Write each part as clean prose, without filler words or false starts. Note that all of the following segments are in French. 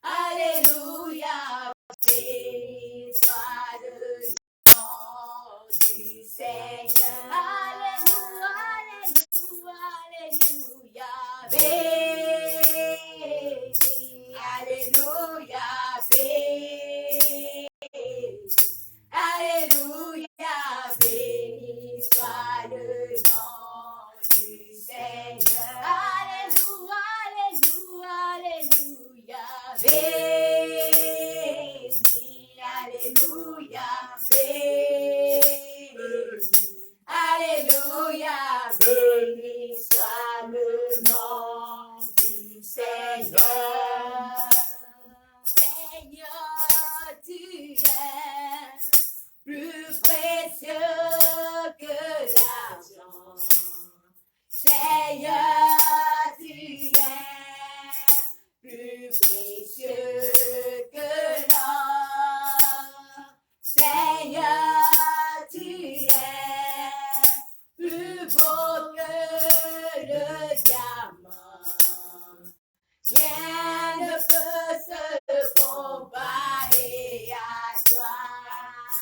Alléluia, béni soit le nom du Seigneur. Alléluia, alléluia, béni, alléluia, béni. Alléluia, béni soit le nom du Seigneur. Alléluia, alléluia, béni, alléluia, béni. Alléluia, béni soit le nom du Seigneur. Seigneur, tu es plus précieux que l'argent. Seigneur, tu es plus précieux que l'or. Seigneur, tu es plus beau que le diamant. Rien ne peut se comparer à toi.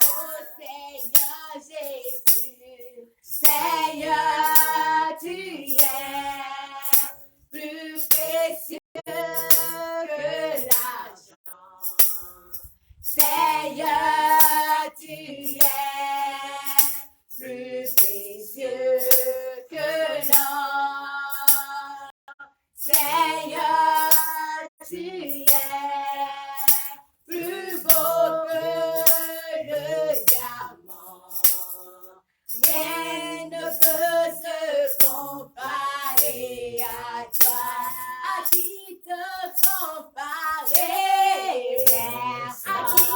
Oh Seigneur Jésus, Seigneur, tu es plus précieux que l'argent. Seigneur, tu es plus précieux que l'or. Seigneur, tu es plus beau que le diamant. Rien ne peut se comparer à toi. À qui te comparer, Père? À qui te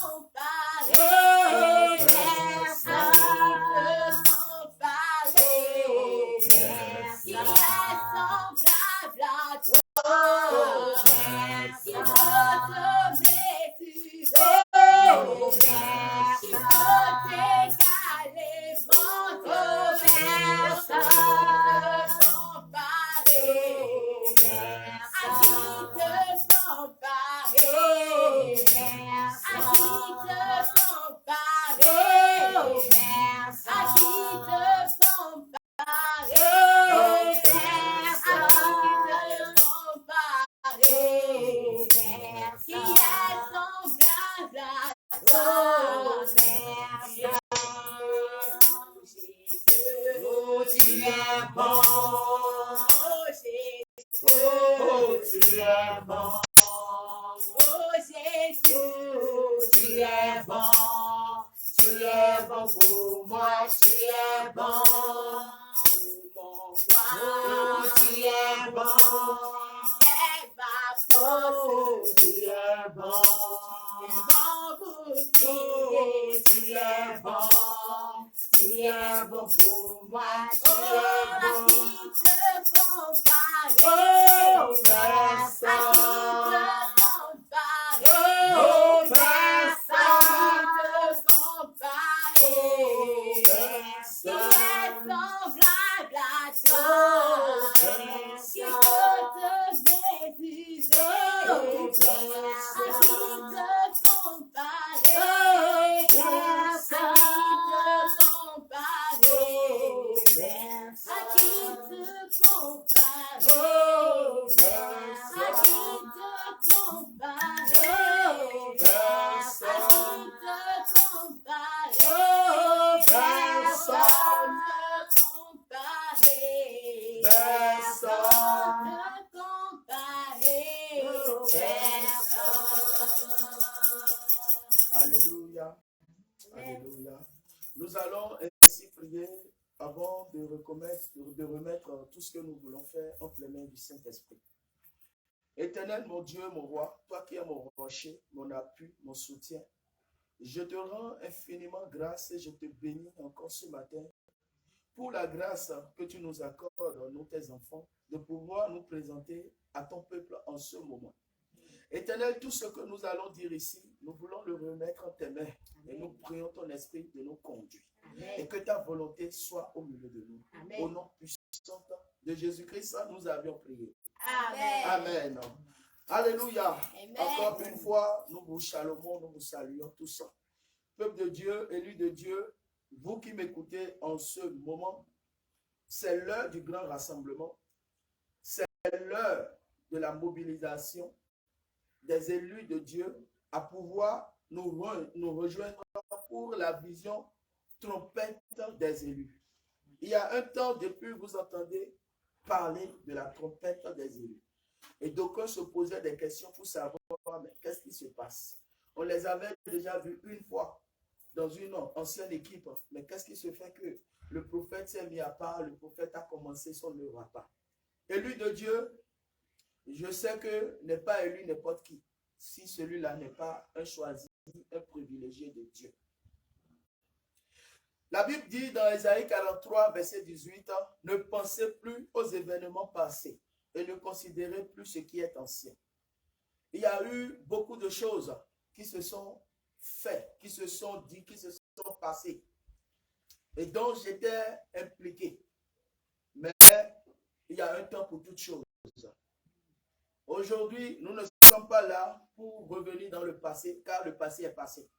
comparer, Père? À qui te comparer, Père? Qui est semblable à toi, Père? Qui peut te mésurer, Père? Qui peut t'égaler, mon Dieu, Père? À qui te comparer, Père? À qui te comparer, Père? À qui te comparer, Père? À qui te comparer, Père? Qui est semblable à toi, Père? Oh, tu es bon. Oh, Jésus. Oh, tu es bon. Oh, Jésus. Tu es bon. Tu es bon pour moi. Tu es bon pour mon roi. Oh, tu es bon. C'est ma force. Oh, tu es bon. Tu es bon pour prier. Tu es bon. Tu es bon pour moi, tu es bon. À qui te comparer, oh, personne. À qui te comparer, oh, personne. À qui te comparer, personne. Qui est semblable à toi, qui peut te mésurer, oh, personne. À qui te comparer, personne. À qui te comparer, à qui te comparer, à qui te comparer, personne te comparer, personne te comparer, personne. Alléluia, alléluia. Nous allons ainsi prier avant de remettre tout ce que nous voulons faire entre les mains du Saint-Esprit. Éternel, mon Dieu, mon roi, toi qui es mon rocher, mon appui, mon soutien, je te rends infiniment grâce et je te bénis encore ce matin pour la grâce que tu nous accordes, nous tes enfants, de pouvoir nous présenter à ton peuple en ce moment. Éternel, tout ce que nous allons dire ici, nous voulons le remettre en tes mains. Et nous prions ton esprit de nous conduire. Amen. Et que ta volonté soit au milieu de nous. Amen. Au nom puissant de Jésus-Christ, nous avions prié. Amen. Amen. Alléluia. Amen. Encore une fois, nous vous saluons, nous vous saluons tous. Peuple de Dieu, élu de Dieu, vous qui m'écoutez en ce moment, c'est l'heure du grand rassemblement. C'est l'heure de la mobilisation des élus de Dieu à pouvoir nous rejoindre pour la vision trompette des élus. Il y a un temps depuis, vous entendez parler de la trompette des élus. Et d'aucuns se posaient des questions pour savoir, mais qu'est-ce qui se passe? On les avait déjà vus une fois dans une ancienne équipe. Mais qu'est-ce qui se fait que le prophète s'est mis à part, le prophète a commencé son œuvre à part. Élu de Dieu, je sais que n'est pas élu n'importe qui, si celui-là n'est pas un choisi, un privilégié de Dieu. La Bible dit dans Ésaïe 43, verset 18, « Ne pensez plus aux événements passés et ne considérez plus ce qui est ancien. » Il y a eu beaucoup de choses qui se sont faites, qui se sont dites, qui se sont passées et dont j'étais impliqué. Mais il y a un temps pour toutes choses. Aujourd'hui, nous ne sommes pas là pour revenir dans le passé, car le passé est passé.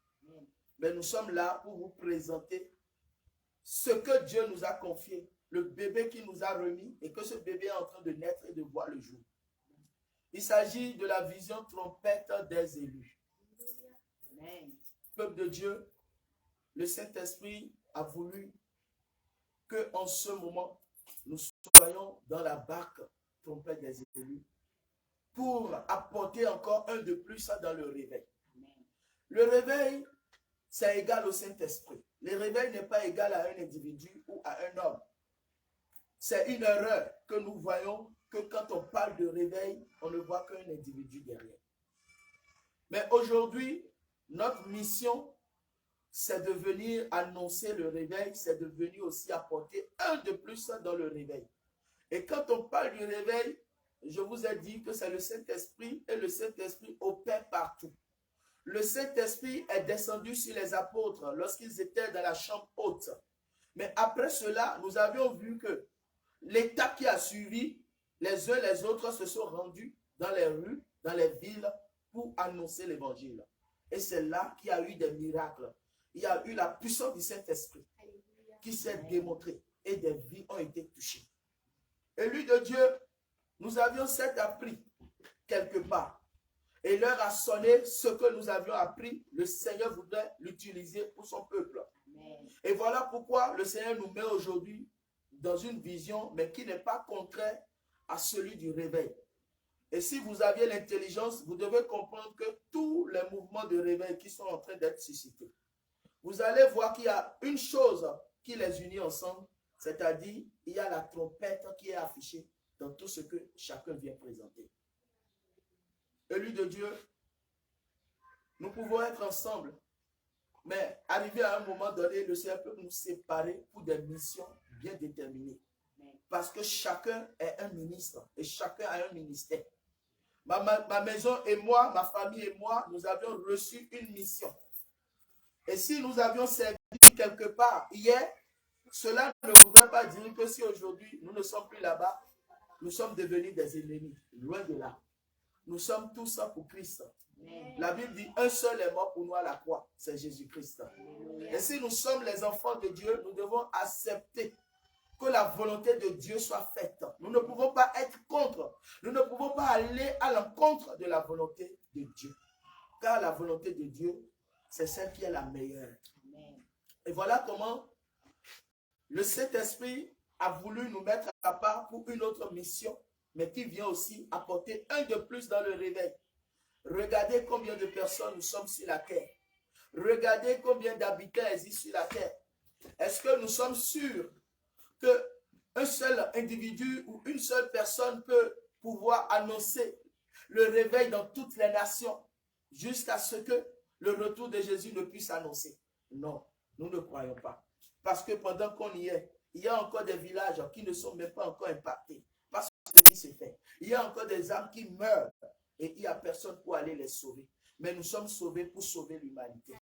Mais nous sommes là pour vous présenter ce que Dieu nous a confié, le bébé qui nous a remis et que ce bébé est en train de naître et de voir le jour. Il s'agit de la vision trompette des élus. Amen. Peuple de Dieu, le Saint-Esprit a voulu qu'en ce moment, nous soyons dans la barque trompette des élus pour apporter encore un de plus dans le réveil. Amen. Le réveil, c'est égal au Saint-Esprit. Le réveil n'est pas égal à un individu ou à un homme. C'est une erreur que nous voyons que quand on parle de réveil, on ne voit qu'un individu derrière. Mais aujourd'hui, notre mission, c'est de venir annoncer le réveil, c'est de venir aussi apporter un de plus dans le réveil. Et quand on parle du réveil, je vous ai dit que c'est le Saint-Esprit et le Saint-Esprit opère partout. Le Saint-Esprit est descendu sur les apôtres lorsqu'ils étaient dans la chambre haute. Mais après cela, nous avions vu que l'étape qui a suivi, les uns les autres se sont rendus dans les rues, dans les villes pour annoncer l'évangile. Et c'est là qu'il y a eu des miracles. Il y a eu la puissance du Saint-Esprit qui s'est démontrée et des vies ont été touchées. Élus de Dieu, nous avions certes appris quelque part. Et l'heure a sonné, ce que nous avions appris, le Seigneur voudrait l'utiliser pour son peuple. Amen. Et voilà pourquoi le Seigneur nous met aujourd'hui dans une vision, mais qui n'est pas contraire à celui du réveil. Et si vous aviez l'intelligence, vous devez comprendre que tous les mouvements de réveil qui sont en train d'être suscités, vous allez voir qu'il y a une chose qui les unit ensemble, c'est-à-dire il y a la trompette qui est affichée dans tout ce que chacun vient présenter. Élus de Dieu, nous pouvons être ensemble, mais arrivé à un moment donné, le Seigneur peut nous séparer pour des missions bien déterminées. Parce que chacun est un ministre et chacun a un ministère. Ma maison et moi, ma famille et moi, nous avions reçu une mission. Et si nous avions servi quelque part hier, cela ne voudrait pas dire que si aujourd'hui nous ne sommes plus là-bas, nous sommes devenus des ennemis. Loin de là. Nous sommes tous pour Christ. Amen. La Bible dit, un seul est mort pour nous à la croix, c'est Jésus-Christ. Et si nous sommes les enfants de Dieu, nous devons accepter que la volonté de Dieu soit faite. Nous ne pouvons pas être contre. Nous ne pouvons pas aller à l'encontre de la volonté de Dieu. Car la volonté de Dieu, c'est celle qui est la meilleure. Amen. Et voilà comment le Saint-Esprit a voulu nous mettre à part pour une autre mission, mais qui vient aussi apporter un de plus dans le réveil. Regardez combien de personnes nous sommes sur la terre. Regardez combien d'habitants existent sur la terre. Est-ce que nous sommes sûrs qu'un seul individu ou une seule personne peut pouvoir annoncer le réveil dans toutes les nations jusqu'à ce que le retour de Jésus ne puisse annoncer? Non, nous ne croyons pas. Parce que pendant qu'on y est, il y a encore des villages qui ne sont même pas encore impactés. Ce qui se fait. Il y a encore des âmes qui meurent et il n'y a personne pour aller les sauver. Mais nous sommes sauvés pour sauver l'humanité.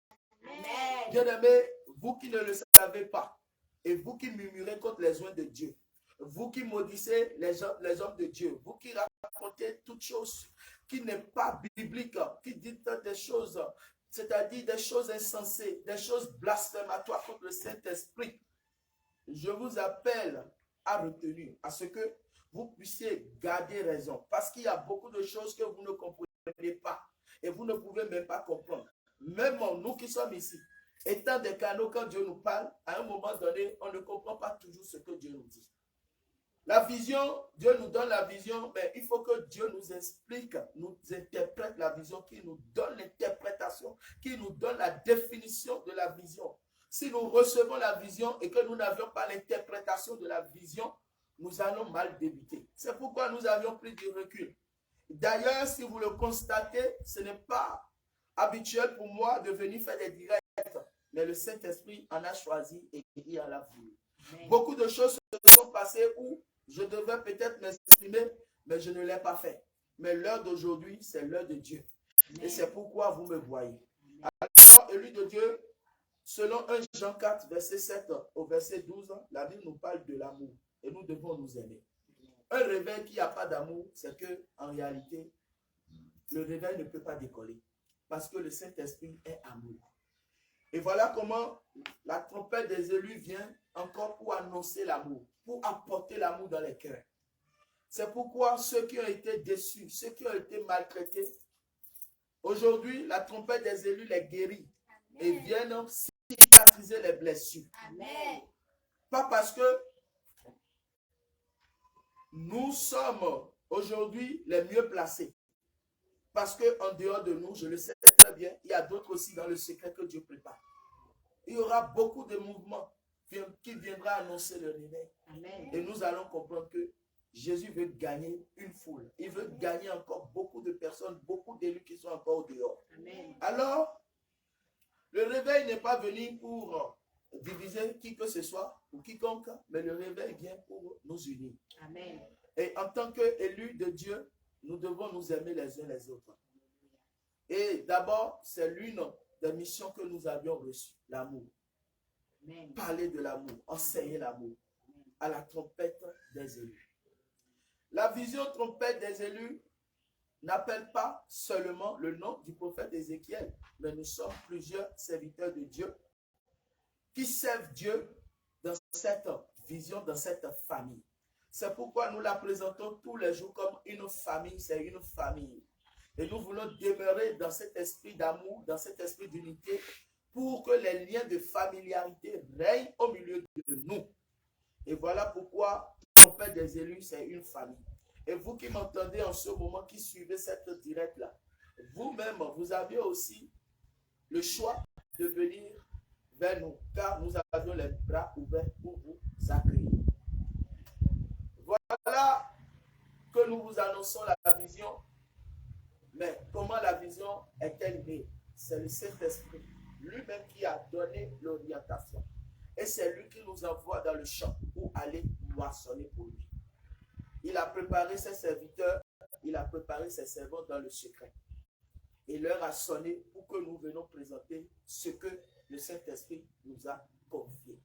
Bien-aimés, vous qui ne le savez pas et vous qui murmurez contre les oins de Dieu, vous qui maudissez les hommes de Dieu, vous qui racontez toutes choses qui n'est pas biblique, qui dites des choses, c'est-à-dire des choses insensées, des choses blasphématoires contre le Saint-Esprit, je vous appelle à retenir, à ce que vous puissiez garder raison. Parce qu'il y a beaucoup de choses que vous ne comprenez pas et vous ne pouvez même pas comprendre. Même nous qui sommes ici, étant des canaux, quand Dieu nous parle, à un moment donné, on ne comprend pas toujours ce que Dieu nous dit. La vision, Dieu nous donne la vision, mais il faut que Dieu nous explique, nous interprète la vision, qui nous donne l'interprétation, qui nous donne la définition de la vision. Si nous recevons la vision et que nous n'avions pas l'interprétation de la vision, nous allons mal débuter. C'est pourquoi nous avions pris du recul. D'ailleurs, si vous le constatez, ce n'est pas habituel pour moi de venir faire des directs, mais le Saint-Esprit en a choisi et il en a voulu. Beaucoup de choses se sont passées où je devais peut-être m'exprimer, mais je ne l'ai pas fait. Mais l'heure d'aujourd'hui, c'est l'heure de Dieu. Et c'est pourquoi vous me voyez. Alors, élu de Dieu, selon 1 Jean 4, verset 7 au verset 12, la Bible nous parle de l'amour. Et nous devons nous aimer. Un réveil qui n'a pas d'amour, c'est que en réalité, le réveil ne peut pas décoller. Parce que le Saint-Esprit est amour. Et voilà comment la trompette des élus vient encore pour annoncer l'amour, pour apporter l'amour dans les cœurs. C'est pourquoi ceux qui ont été déçus, ceux qui ont été maltraités, aujourd'hui, la trompette des élus les guérit. Amen. Et viennent cicatriser les blessures. Amen. Pas parce que nous sommes aujourd'hui les mieux placés. Parce qu'en dehors de nous, je le sais très bien, il y a d'autres aussi dans le secret que Dieu prépare. Il y aura beaucoup de mouvements qui viendront annoncer le réveil. Amen. Et nous allons comprendre que Jésus veut gagner une foule. Il veut gagner encore beaucoup de personnes, beaucoup d'élus qui sont encore au dehors. Amen. Alors, le réveil n'est pas venu pour diviser qui que ce soit ou quiconque, mais le réveil vient pour nous unir. Amen. Et en tant qu'élus de Dieu, nous devons nous aimer les uns les autres. Et d'abord, c'est l'une des missions que nous avions reçues, l'amour. Parler de l'amour, enseigner l'amour à la trompette des élus. La vision trompette des élus n'appelle pas seulement le nom du prophète Ézéchiel, mais nous sommes plusieurs serviteurs de Dieu qui servent Dieu dans cette vision, dans cette famille. C'est pourquoi nous la présentons tous les jours comme une famille, c'est une famille. Et nous voulons demeurer dans cet esprit d'amour, dans cet esprit d'unité, pour que les liens de familiarité règnent au milieu de nous. Et voilà pourquoi le père des élus, c'est une famille. Et vous qui m'entendez en ce moment, qui suivez cette direct-là, vous-même, vous aviez aussi le choix de venir vers nous, car nous avions les bras ouverts pour vous accueillir. Voilà que nous vous annonçons la vision. Mais comment la vision est-elle née? C'est le Saint-Esprit lui-même qui a donné l'orientation. Et c'est lui qui nous envoie dans le champ pour aller moissonner pour lui. Il a préparé ses serviteurs, il a préparé ses servants dans le secret. Il leur a sonné pour que nous venions présenter ce que le Saint-Esprit nous a confié.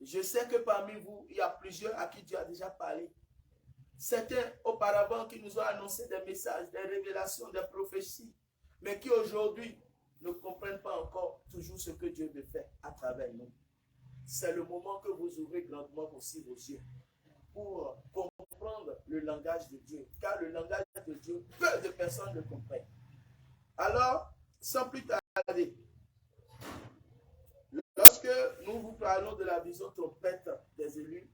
Je sais que parmi vous, il y a plusieurs à qui Dieu a déjà parlé. Certains auparavant qui nous ont annoncé des messages, des révélations, des prophéties, mais qui aujourd'hui ne comprennent pas encore toujours ce que Dieu veut faire à travers nous. C'est le moment que vous ouvrez grandement aussi vos yeux pour comprendre le langage de Dieu, car le langage de Dieu, peu de personnes le comprennent. Alors, sans plus tarder, lorsque nous vous parlons de la vision trompette des élus,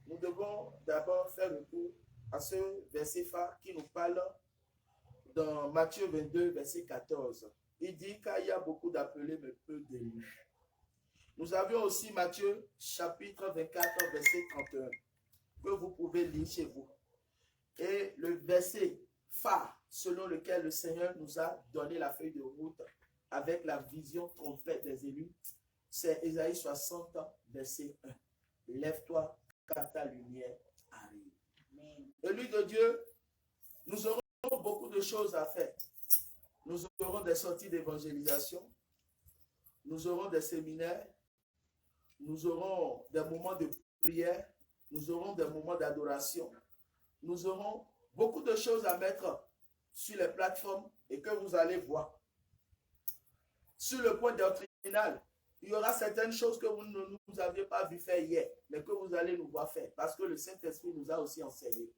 nous devons d'abord faire recours à ce verset phare qui nous parle dans Matthieu 22, verset 14. Il dit qu'il y a beaucoup d'appelés, mais peu d'élus. Nous avions aussi Matthieu, chapitre 24, verset 31, que vous pouvez lire chez vous. Et le verset phare, selon lequel le Seigneur nous a donné la feuille de route avec la vision trompette des élus, c'est Ésaïe 60, verset 1. Lève-toi, car ta lumière arrive. Élus de Dieu, nous aurons beaucoup de choses à faire. Nous aurons des sorties d'évangélisation, nous aurons des séminaires, nous aurons des moments de prière, nous aurons des moments d'adoration, nous aurons beaucoup de choses à mettre sur les plateformes et que vous allez voir. Sur le point doctrinal, il y aura certaines choses que vous ne nous aviez pas vu faire hier, mais que vous allez nous voir faire, parce que le Saint-Esprit nous a aussi enseigné.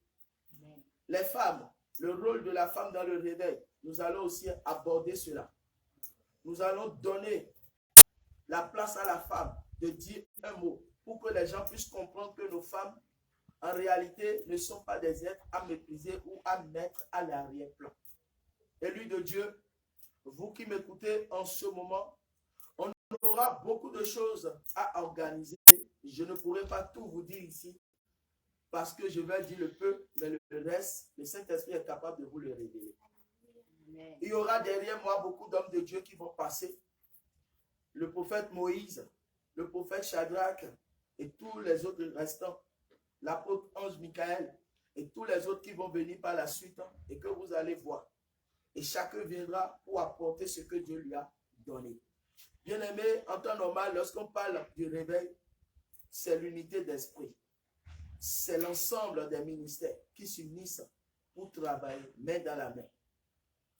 Amen. Les femmes, le rôle de la femme dans le réveil, nous allons aussi aborder cela. Nous allons donner la place à la femme de dire un mot pour que les gens puissent comprendre que nos femmes, en réalité, ne sont pas des êtres à mépriser ou à mettre à l'arrière-plan. Élus de Dieu, vous qui m'écoutez en ce moment, on aura beaucoup de choses à organiser. Je ne pourrai pas tout vous dire ici parce que je vais dire le peu, mais le reste, le Saint-Esprit est capable de vous le révéler. Amen. Il y aura derrière moi beaucoup d'hommes de Dieu qui vont passer. Le prophète Moïse, le prophète Shadrach et tous les autres restants, l'apôtre Ange Michael et tous les autres qui vont venir par la suite et que vous allez voir. Et chacun viendra pour apporter ce que Dieu lui a donné. Bien aimé, en temps normal, lorsqu'on parle du réveil, c'est l'unité d'esprit. C'est l'ensemble des ministères qui s'unissent pour travailler main dans la main.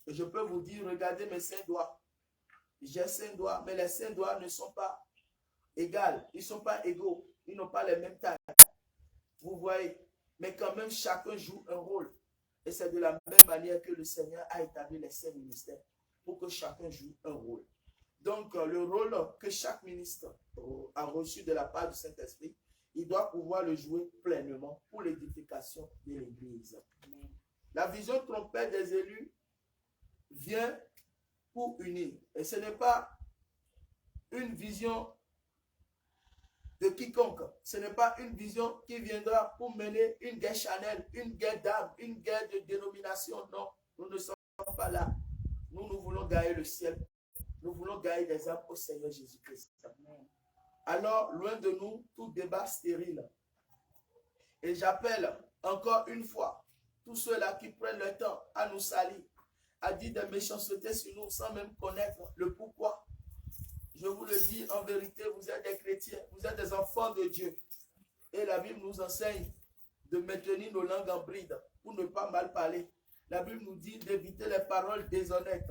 Et je peux vous dire, regardez mes 5 doigts. J'ai 5 doigts, mais les 5 doigts ne sont pas égales. Ils ne sont pas égaux. Ils n'ont pas les mêmes tailles. Vous voyez, mais quand même, chacun joue un rôle. Et c'est de la même manière que le Seigneur a établi les 5 ministères pour que chacun joue un rôle. Donc, le rôle que chaque ministre a reçu de la part du Saint-Esprit, il doit pouvoir le jouer pleinement pour l'édification de l'Église. La vision trompette des élus vient pour unir. Et ce n'est pas une vision de quiconque. Ce n'est pas une vision qui viendra pour mener une guerre charnelle, une guerre d'âme, une guerre de dénomination. Non, nous ne sommes pas là. Nous voulons gagner le ciel. Nous voulons gagner des âmes au Seigneur Jésus-Christ. Alors, loin de nous, tout débat stérile. Et j'appelle encore une fois tous ceux-là qui prennent le temps à nous salir, à dire des méchancetés sur nous sans même connaître le pourquoi. Je vous le dis en vérité, vous êtes des chrétiens, vous êtes des enfants de Dieu. Et la Bible nous enseigne de maintenir nos langues en bride pour ne pas mal parler. La Bible nous dit d'éviter les paroles déshonnêtes.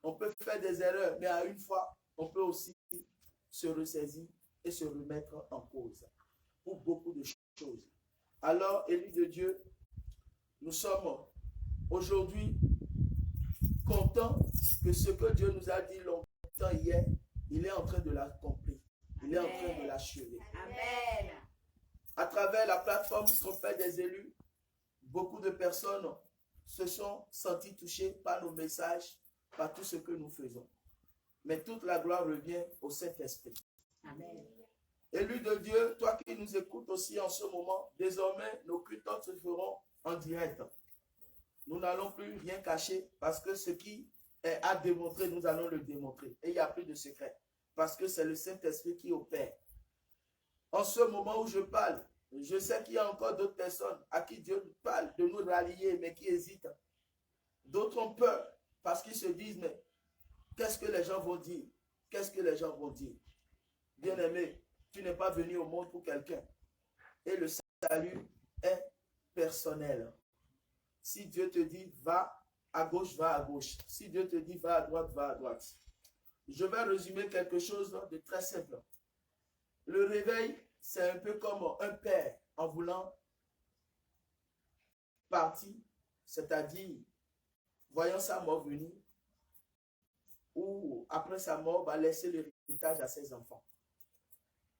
On peut faire des erreurs, mais à une fois, on peut aussi se ressaisir et se remettre en cause pour beaucoup de choses. Alors, élus de Dieu, nous sommes aujourd'hui contents que ce que Dieu nous a dit longtemps hier, il est en train de l'accomplir. Il est en train de l'achever. Amen. À travers la plateforme Trompette des élus, beaucoup de personnes se sont senties touchées par nos messages, par tout ce que nous faisons. Mais toute la gloire revient au Saint-Esprit. Amen. Élu de Dieu, toi qui nous écoutes aussi en ce moment, désormais nos cultes se feront en direct. Nous n'allons plus rien cacher parce que ce qui est à démontrer, nous allons le démontrer. Et il n'y a plus de secret parce que c'est le Saint-Esprit qui opère. En ce moment où je parle, je sais qu'il y a encore d'autres personnes à qui Dieu parle de nous rallier, mais qui hésitent. D'autres ont peur parce qu'ils se disent, mais qu'est-ce que les gens vont dire? Qu'est-ce que les gens vont dire? Bien-aimé, tu n'es pas venu au monde pour quelqu'un. Et le salut est personnel. Si Dieu te dit, va à gauche, va à gauche. Si Dieu te dit, va à droite, va à droite. Je vais résumer quelque chose de très simple. Le réveil, c'est un peu comme un père en voulant partir, c'est-à-dire, voyant sa mort venir, ou après sa mort, va laisser l'héritage à ses enfants.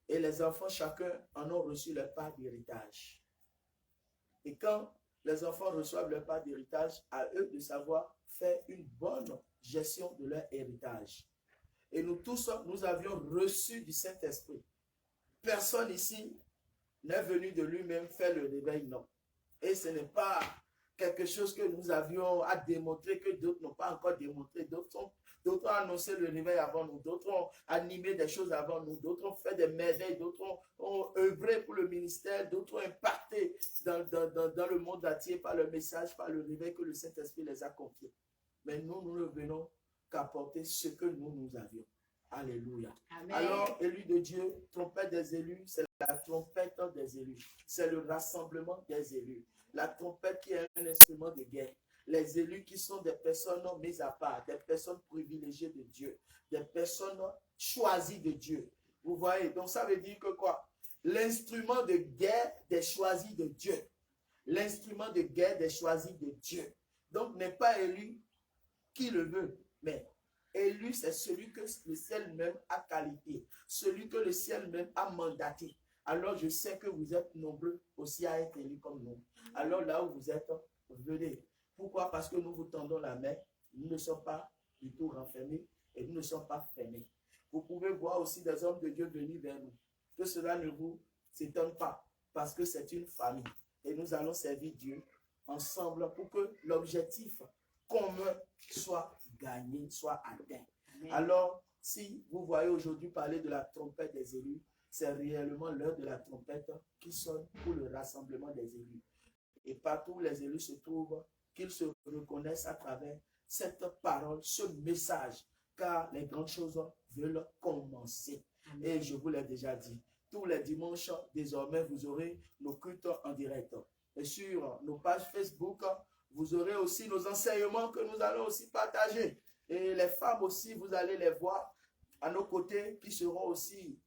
Et les enfants, chacun en ont reçu leur part d'héritage. Et quand les enfants reçoivent leur part d'héritage, à eux de savoir faire une bonne gestion de leur héritage. Et nous tous, nous avions reçu du Saint-Esprit. Personne ici n'est venu de lui-même faire le réveil, non. Et ce n'est pas quelque chose que nous avions à démontrer, que d'autres n'ont pas encore démontré. D'autres ont annoncé le réveil avant nous, d'autres ont animé des choses avant nous, d'autres ont fait des merveilles, d'autres ont œuvré pour le ministère, d'autres ont impacté dans le monde entier par le message, par le réveil que le Saint-Esprit les a confiés. Mais nous ne venons qu'apporter ce que nous avions. Alléluia. Amen. Alors, élus de Dieu, trompette des élus, c'est la trompette des élus. C'est le rassemblement des élus. La trompette qui est un instrument de guerre. Les élus qui sont des personnes mises à part, des personnes privilégiées de Dieu, des personnes choisies de Dieu. Vous voyez, donc ça veut dire que quoi? L'instrument de guerre des choisis de Dieu. L'instrument de guerre des choisis de Dieu. Donc n'est pas élu qui le veut, mais élu, c'est celui que le ciel même a qualifié, celui que le ciel même a mandaté. Alors je sais que vous êtes nombreux aussi à être élus comme nous. Alors là où vous êtes, venez. Pourquoi? Parce que nous vous tendons la main, nous ne sommes pas du tout renfermés et nous ne sommes pas fermés. Vous pouvez voir aussi des hommes de Dieu venir vers nous. Que cela ne vous s'étonne pas, parce que c'est une famille. Et nous allons servir Dieu ensemble pour que l'objectif commun soit gagné, soit atteint. Amen. Alors, si vous voyez aujourd'hui parler de la trompette des élus, c'est réellement l'heure de la trompette qui sonne pour le rassemblement des élus. Et partout où les élus se trouvent, qu'ils se reconnaissent à travers cette parole, ce message, car les grandes choses veulent commencer. Amen. Et je vous l'ai déjà dit, tous les dimanches, désormais, vous aurez nos cultes en direct. Et sur nos pages Facebook, vous aurez aussi nos enseignements que nous allons aussi partager. Et les femmes aussi, vous allez les voir à nos côtés qui seront aussi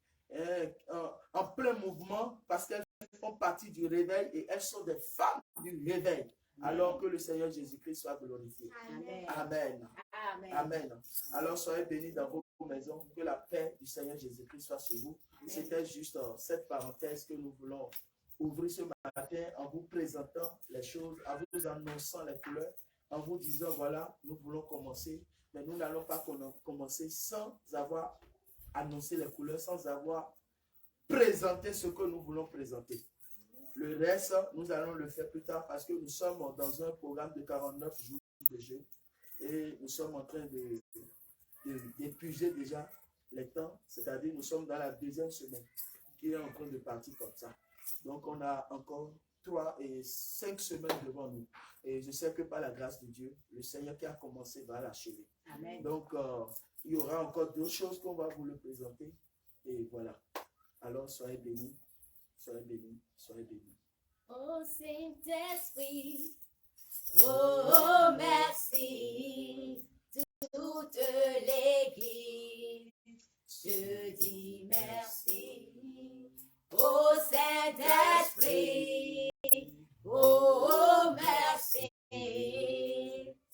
en plein mouvement parce qu'elles font partie du réveil et elles sont des femmes du réveil. Alors que le Seigneur Jésus-Christ soit glorifié. Amen. Amen. Amen. Amen. Alors soyez bénis dans vos maisons. Que la paix du Seigneur Jésus-Christ soit sur vous. C'était juste cette parenthèse que nous voulons ouvrir ce matin en vous présentant les choses, en vous annonçant les couleurs, en vous disant voilà, nous voulons commencer. Mais nous n'allons pas commencer sans avoir annoncé les couleurs, sans avoir présenté ce que nous voulons présenter. Le reste, nous allons le faire plus tard parce que nous sommes dans un programme de 49 jours de jeûne et nous sommes en train d'épuiser déjà les temps, c'est-à-dire nous sommes dans la deuxième semaine qui est en train de partir comme ça. Donc on a encore 3 et 5 semaines devant nous. Et je sais que par la grâce de Dieu, le Seigneur qui a commencé va l'achever. Donc il y aura encore d'autres choses qu'on va vous le présenter. Et voilà. Alors soyez bénis. Soyez bénis, soyez bénis. Oh Saint-Esprit, oh merci, toute l'Église, je dis merci. Oh Saint-Esprit, oh merci,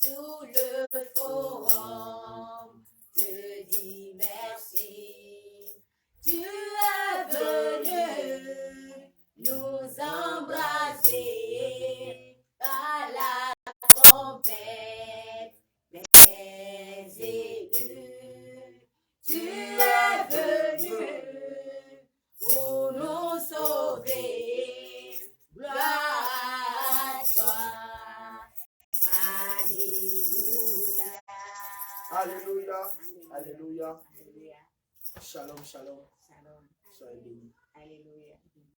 tout le forum te dit merci. Tu es venu nous embrasser par la trompette des élus. Tu es venu pour nous sauver. Gloire à toi. Alléluia. Alléluia. Alléluia. Shalom, shalom. Shalom. Soyez bénis. Alléluia.